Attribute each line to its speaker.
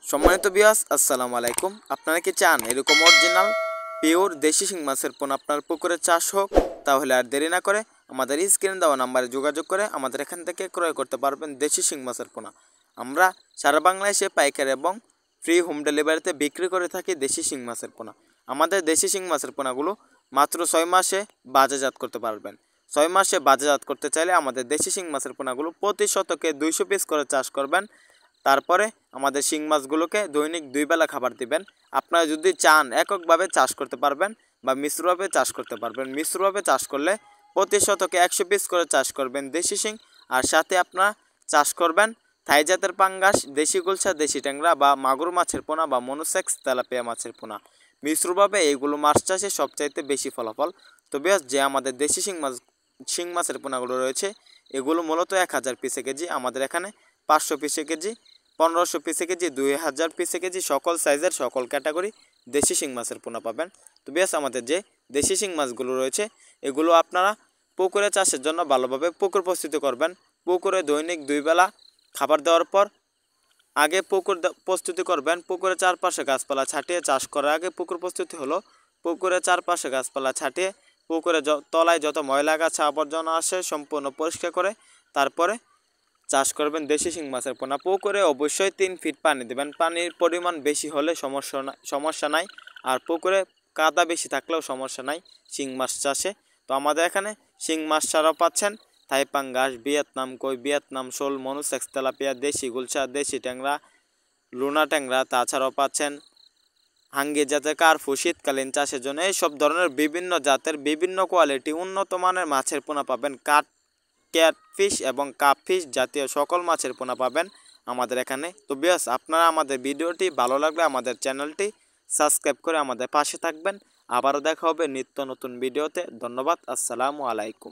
Speaker 1: সম্মানিত ভিউয়ার্স, আসসালামু আলাইকুম। আপনারা কি চান এরকম অরিজিনাল পিওর দেশি শিং মাছের পোনা আপনার পুকুরে চাষ হোক? তাহলে আর দেরি না করে আমাদের স্ক্রিনে দেওয়া নাম্বারে যোগাযোগ করে আমাদের এখান থেকে ক্রয় করতে পারবেন দেশি শিং মাছের পোনা। আমরা সারা বাংলাদেশে পাইকারি এবং ফ্রি হোম ডেলিভারিতে বিক্রি করে থাকি দেশি শিং মাছের পোনা। আমাদের দেশি শিং মাছের পোনাগুলো মাত্র 6 মাসে বাজারজাত করতে পারবেন। 6 মাসে বাজারজাত করতে চাইলে আমাদের দেশি শিং মাছের পোনাগুলো প্রতি শতকে 200 পিস করে চাষ করবেন। তারপরে আমাদের শিং মাছগুলোকে দৈনিক 2 বেলা খাবার দিবেন। আপনারা যদি চান এককভাবে চাষ করতে পারবেন বা মিশ্রভাবে চাষ করতে পারবেন। মিশ্রভাবে চাষ করলে প্রতি শতকে 100 পিস করে চাষ করবেন দেশি শিং, আর সাথে আপনারা চাষ করবেন থাই জাতের পাঙ্গাস, দেশি গুলশা, দেশি ট্যাংরা বা মাগুর মাছের পোনা বা মনোসেক্স তেলাপিয়া মাছের পোনা। মিশ্রভাবে এইগুলো মাছ চাষে সবচাইতে বেশি ফলাফল। তবে যে আমাদের দেশি শিং মাছের পোনাগুলো রয়েছে এগুলো মূলত 1000 পিসে কেজি। আমাদের এখানে 500 পিসে কেজি, 1500 পিসে কেজি, 2000 পিসে কেজি সকল সাইজের সকল ক্যাটাগরি দেশি শিং মাছের পোনা পাবেন। তো বেশ আমাদের যে দেশি শিং মাছগুলো রয়েছে এগুলো আপনারা পুকুরে চাষের জন্য ভালোভাবে পুকুর প্রস্তুতি করবেন। পুকুরে দৈনিক 2 বেলা খাবার দেওয়ার পর আগে পুকুর প্রস্তুতি করবেন। পুকুরের চারপাশে গাছপালা ছাটিয়ে চাষ করার আগে পুকুর প্রস্তুতি হলো পুকুরের চারপাশে গাছপালা ছাটিয়ে পুকুরে তলায় যত ময়লা গাছা আবর্জনা আসে সম্পূর্ণ পরিষ্কার করে তারপরে চাষ করবেন দেশি শিং মাছের পোনা। পুকুরে অবশ্যই 3 ফিট পানি দেবেন। পানির পরিমাণ বেশি হলে সমস্যা নাই, আর পুকুরে কাদা বেশি থাকলেও সমস্যা নাই শিং মাছ চাষে। তো আমাদের এখানে শিং মাছ ছাড়াও পাচ্ছেন থাই পাঙ্গাস, ভিয়েতনাম কই, ভিয়েতনাম শোল, মনোসেক্স তেলাপিয়া, দেশি গুলশা, দেশি ট্যাংরা, লুনা ট্যাংরা। তাছাড়াও পাচ্ছেন হাঙ্গি জাতের কার্পু শীতকালীন চাষের জন্য। এইসব ধরনের বিভিন্ন জাতের বিভিন্ন কোয়ালিটি উন্নত মানের মাছের পোনা পাবেন। ক্যাটফিশ এবং কাপফিশ জাতীয় সকল মাছের পোনা পাবেন আমাদের এখানে। তো বেশ আপনারা আমাদের ভিডিওটি ভালো লাগলে আমাদের চ্যানেলটি সাবস্ক্রাইব করে আমাদের পাশে থাকবেন। আবারও দেখা হবে নিত্য নতুন ভিডিওতে। ধন্যবাদ। আসসালামু আলাইকুম।